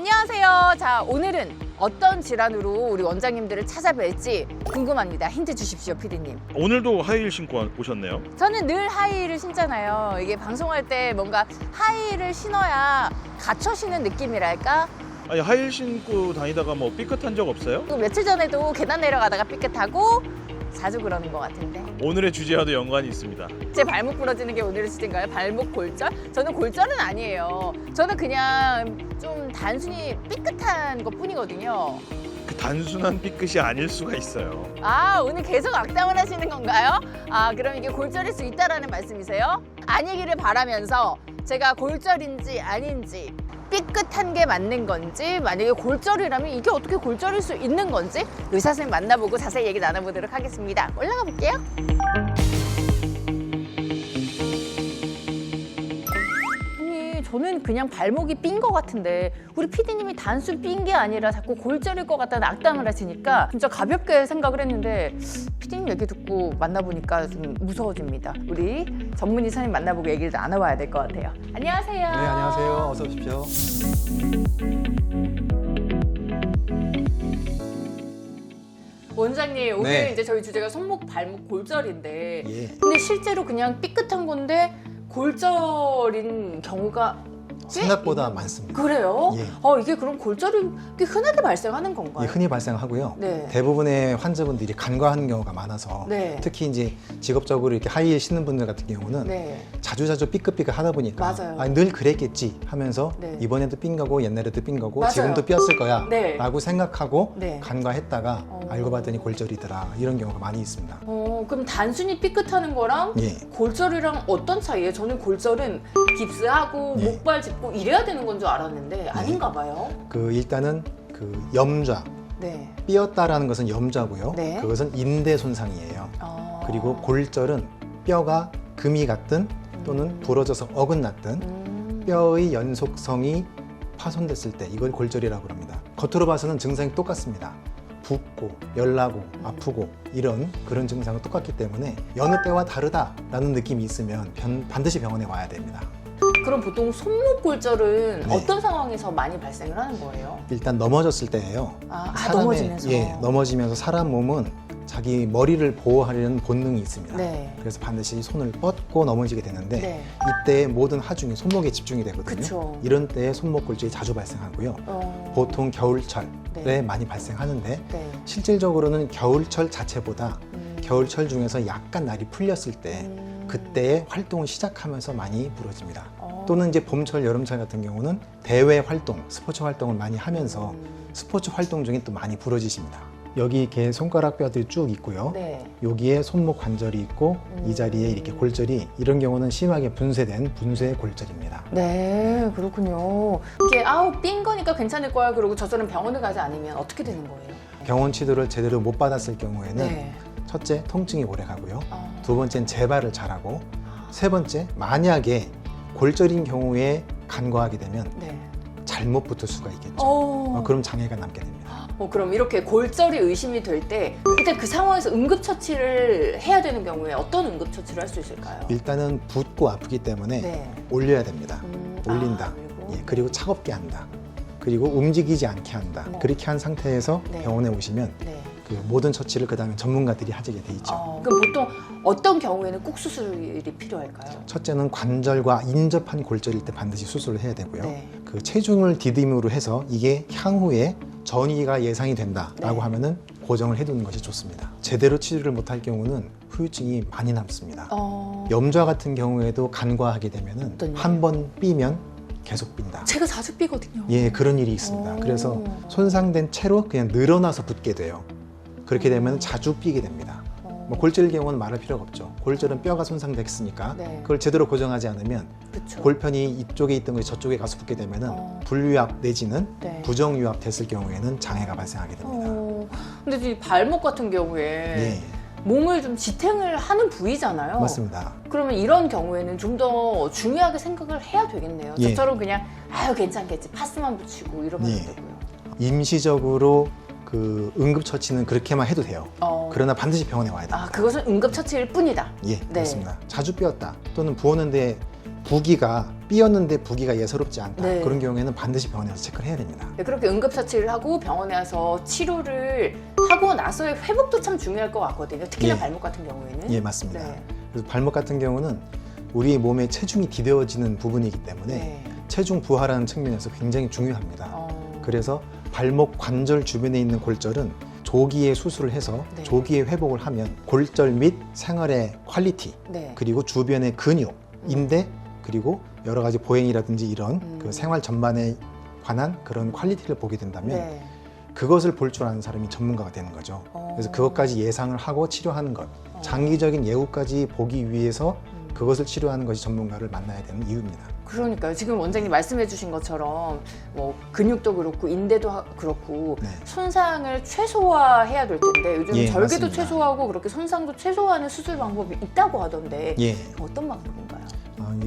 안녕하세요. 자, 오늘은 어떤 질환으로 우리 원장님들을 찾아뵐지 궁금합니다. 힌트 주십시오, PD님. 오늘도 하이힐 신고 오셨네요. 저는 늘 하이힐을 신잖아요. 이게 방송할 때 뭔가 하이힐을 신어야 갇혀 신는 느낌이랄까? 아니 하이힐 신고 다니다가 뭐 삐끗한 적 없어요? 또 며칠 전에도 계단 내려가다가 삐끗하고 자주 그러는 것 같은데. 오늘의 주제와도 연관이 있습니다. 제 발목 부러지는 게 오늘의 주제인가요? 발목 골절? 저는 골절은 아니에요. 저는 그냥 좀 단순히 삐끗한 것 뿐이거든요. 그 단순한 삐끗이 아닐 수가 있어요. 아, 오늘 계속 악담을 하시는 건가요? 아, 그럼 이게 골절일 수 있다라는 말씀이세요? 아니기를 바라면서 제가 골절인지 아닌지, 삐끗한 게 맞는 건지, 만약에 골절이라면 이게 어떻게 골절일 수 있는 건지 의사 선생님 만나보고 자세히 얘기 나눠보도록 하겠습니다. 올라가 볼게요. 아니, 저는 그냥 발목이 삔 것 같은데 우리 PD님이 단순 삔 게 아니라 자꾸 골절일 것 같다는 악담을 하시니까 진짜 가볍게 생각을 했는데 PD님 얘기 듣고 만나보니까 좀 무서워집니다. 우리 전문의 선생님 만나보고 얘기를 나눠봐야 될 것 같아요. 안녕하세요. 네, 안녕하세요. 어서 오십시오. 원장님, 오늘 네. 이제 저희 주제가 손목, 발목 골절인데 예. 근데 실제로 그냥 삐끗한 건데 골절인 경우가 꽤 생각보다 많습니다. 그래요? 예. 이게 그럼 골절이 꽤 흔하게 발생하는 건가요? 예, 흔히 발생하고요. 네. 대부분의 환자분들이 간과하는 경우가 많아서 네. 특히 이제 직업적으로 이렇게 하이힐 신는 분들 같은 경우는 네. 자주자주 삐끗삐끗 하다 보니까 맞아요. 아니, 늘 그랬겠지 하면서 네. 이번에도 삔 거고 옛날에도 삔 거고 맞아요. 지금도 삐었을 거야 네. 라고 생각하고 네. 간과했다가 알고 봤더니 골절이더라 이런 경우가 많이 있습니다. 그럼 단순히 삐끗하는 거랑 예. 골절이랑 어떤 차이예요? 저는 골절은 깁스하고 예. 목발 짚고 이래야 되는 건 줄 알았는데 아닌가 봐요. 그 일단은 그 염좌 네. 삐었다라는 것은 염좌고요. 네. 그것은 인대 손상이에요. 그리고 골절은 뼈가 금이 갔든 또는 부러져서 어긋났든 뼈의 연속성이 파손됐을 때 이걸 골절이라고 합니다. 겉으로 봐서는 증상이 똑같습니다. 붓고 열나고 아프고 이런 그런 증상은 똑같기 때문에 여느 때와 다르다라는 느낌이 있으면 반드시 병원에 와야 됩니다. 그럼 보통 손목 골절은 네. 어떤 상황에서 많이 발생을 하는 거예요? 일단 넘어졌을 때예요. 넘어지면서. 예, 넘어지면서 사람 몸은 자기 머리를 보호하려는 본능이 있습니다. 네. 그래서 반드시 손을 뻗고 넘어지게 되는데 네. 이때 모든 하중이 손목에 집중이 되거든요. 그쵸. 이런 때에 손목 골절이 자주 발생하고요. 보통 겨울철에 네. 많이 발생하는데 네. 실질적으로는 겨울철 자체보다 겨울철 중에서 약간 날이 풀렸을 때 그때의 활동을 시작하면서 많이 부러집니다. 또는 이제 봄철, 여름철 같은 경우는 대외 활동, 스포츠 활동을 많이 하면서 스포츠 활동 중에 또 많이 부러지십니다. 여기 이렇게 손가락 뼈들이 쭉 있고요. 네. 여기에 손목 관절이 있고 이 자리에 이렇게 골절이 이런 경우는 심하게 분쇄된 분쇄 골절입니다. 네, 그렇군요. 이게 삔 거니까 괜찮을 거야 그러고 저처럼 병원을 가지 않으면 어떻게 되는 거예요? 병원 치료를 제대로 못 받았을 경우에는 네. 첫째, 통증이 오래 가고요. 두 번째는 재발을 잘하고 세 번째, 만약에 골절인 경우에 간과하게 되면 네. 잘못 붙을 수가 있겠죠. 그럼 장애가 남게 됩니다. 그럼 이렇게 골절이 의심이 될 때 일단 그 상황에서 응급처치를 해야 되는 경우에 어떤 응급처치를 할 수 있을까요? 일단은 붓고 아프기 때문에 네. 올려야 됩니다. 올린다. 그리고? 예, 그리고 차갑게 한다. 그리고 움직이지 않게 한다. 네. 그렇게 한 상태에서 네. 병원에 오시면 네. 그 모든 처치를 그 다음에 전문가들이 하게 돼 있죠. 그럼 보통 어떤 경우에는 꼭 수술이 필요할까요? 첫째는 관절과 인접한 골절일 때 반드시 수술을 해야 되고요. 네. 그 체중을 디딤으로 해서 이게 향후에 전이가 예상이 된다라고 네. 하면은 고정을 해두는 것이 좋습니다. 제대로 치료를 못할 경우는 후유증이 많이 남습니다. 염좌 같은 경우에도 간과하게 되면은 어떤 한 번 삐면 계속 삔다. 제가 자주 삐거든요. 예, 그런 일이 있습니다. 그래서 손상된 채로 그냥 늘어나서 붙게 돼요. 그렇게 되면 자주 삐게 됩니다. 뭐 골절의 경우는 말할 필요가 없죠. 골절은 뼈가 손상됐으니까 네. 그걸 제대로 고정하지 않으면 그쵸. 골편이 이쪽에 있던 것이 저쪽에 가서 붙게 되면은 불유압 내지는 네. 부정유압 됐을 경우에는 장애가 발생하게 됩니다. 근데 이 발목 같은 경우에 예, 몸을 좀 지탱을 하는 부위잖아요. 맞습니다. 그러면 이런 경우에는 좀 더 중요하게 생각을 해야 되겠네요. 예. 저처럼 그냥 아유 괜찮겠지 파스만 붙이고 이러면 예. 안 되고요. 임시적으로 그 응급처치는 그렇게만 해도 돼요. 그러나 반드시 병원에 와야 됩니다. 그것은 응급처치일 뿐이다. 예, 네. 그렇습니다. 자주 삐었다 또는 부었는데 부기가 삐었는데 부기가 예사롭지 않다. 네. 그런 경우에는 반드시 병원에 가서 체크를 해야 됩니다. 네, 그렇게 응급처치를 하고 병원에 와서 치료를 하고 나서의 회복도 참 중요할 것 같거든요. 특히나 예. 발목 같은 경우에는. 예, 맞습니다. 네. 그래서 발목 같은 경우는 우리 몸에 체중이 디뎌지는 부분이기 때문에 네. 체중 부하라는 측면에서 굉장히 중요합니다. 그래서 발목 관절 주변에 있는 골절은 조기에 수술을 해서 네. 조기에 회복을 하면 골절 및 생활의 퀄리티 네. 그리고 주변의 근육, 인대 그리고 여러 가지 보행이라든지 이런 그 생활 전반에 관한 그런 퀄리티를 보게 된다면 네. 그것을 볼 줄 아는 사람이 전문가가 되는 거죠. 그래서 그것까지 예상을 하고 치료하는 것, 장기적인 예후까지 보기 위해서 그것을 치료하는 것이 전문가를 만나야 되는 이유입니다. 그러니까요. 지금 원장님 말씀해 주신 것처럼 뭐 근육도 그렇고 인대도 그렇고 네. 손상을 최소화해야 될 텐데 요즘 예, 절개도 맞습니다. 최소화하고 그렇게 손상도 최소화하는 수술 방법이 있다고 하던데 예, 어떤 방법인가요?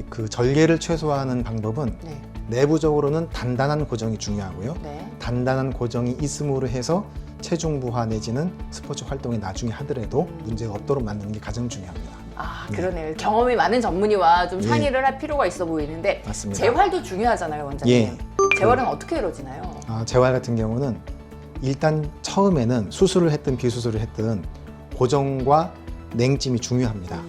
그 절개를 최소화하는 방법은 네. 내부적으로는 단단한 고정이 중요하고요. 네. 단단한 고정이 있음으로 해서 체중 부하 내지는 스포츠 활동에 나중에 하더라도 문제가 없도록 만드는 게 가장 중요합니다. 아, 네. 그러네요. 경험이 많은 전문의와 좀 예. 상의를 할 필요가 있어 보이는데 맞습니다. 재활도 중요하잖아요, 원장님. 예. 재활은 어떻게 이루어지나요? 재활 같은 경우는 일단 처음에는 수술을 했든 비수술을 했든 고정과 냉찜이 중요합니다.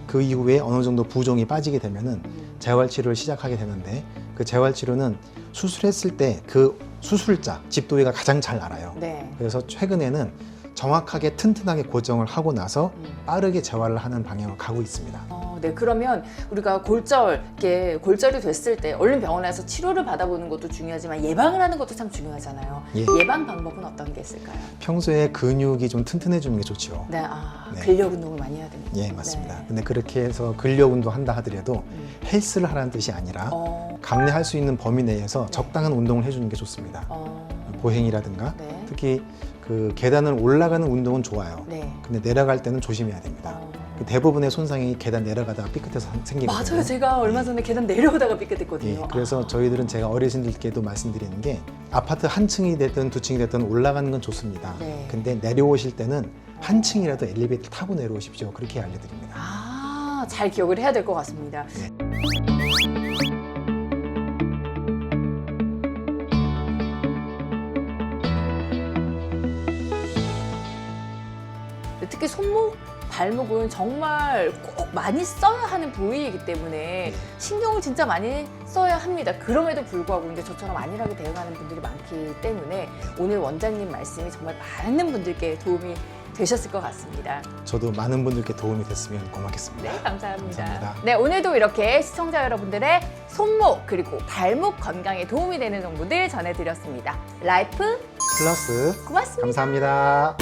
그 이후에 어느 정도 부종이 빠지게 되면은 재활 치료를 시작하게 되는데 그 재활 치료는 수술했을 때 그 수술자, 집도의가 가장 잘 알아요. 네. 그래서 최근에는 정확하게 튼튼하게 고정을 하고 나서 빠르게 재활을 하는 방향으로 가고 있습니다. 네. 그러면 우리가 이렇게 골절이 됐을 때 얼른 병원에 가서 치료를 받아보는 것도 중요하지만 예방을 하는 것도 참 중요하잖아요. 예. 예방 방법은 어떤 게 있을까요? 평소에 근육이 좀 튼튼해지는 게 좋죠. 네, 네. 근력 운동을 많이 해야 됩니다. 예, 맞습니다. 네. 근데 그렇게 해서 근력 운동 한다 하더라도 헬스를 하라는 뜻이 아니라 감내할 수 있는 범위 내에서 적당한 운동을 해주는 게 좋습니다. 보행이라든가 네. 특히 그 계단을 올라가는 운동은 좋아요. 네. 근데 내려갈 때는 조심해야 됩니다. 그 대부분의 손상이 계단 내려가다가 삐끗해서 생기거든요. 맞아요. 제가 얼마 전에 계단 내려오다가 삐끗했거든요. 예, 그래서 저희들은 제가 어르신들께도 말씀드리는 게 아파트 한 층이 됐든 두 층이 됐든 올라가는 건 좋습니다. 네. 근데 내려오실 때는 한 층이라도 엘리베이터를 타고 내려오십시오. 그렇게 알려드립니다. 잘 기억을 해야 될 것 같습니다. 네. 특히 손목, 발목은 정말 꼭 많이 써야 하는 부위이기 때문에 네. 신경을 진짜 많이 써야 합니다. 그럼에도 불구하고 이제 저처럼 안일하게 대응하는 분들이 많기 때문에 오늘 원장님 말씀이 정말 많은 분들께 도움이 되셨을 것 같습니다. 저도 많은 분들께 도움이 됐으면 고맙겠습니다. 네, 감사합니다. 감사합니다. 네, 오늘도 이렇게 시청자 여러분들의 손목 그리고 발목 건강에 도움이 되는 정보들 전해드렸습니다. 라이프 플러스 고맙습니다. 감사합니다.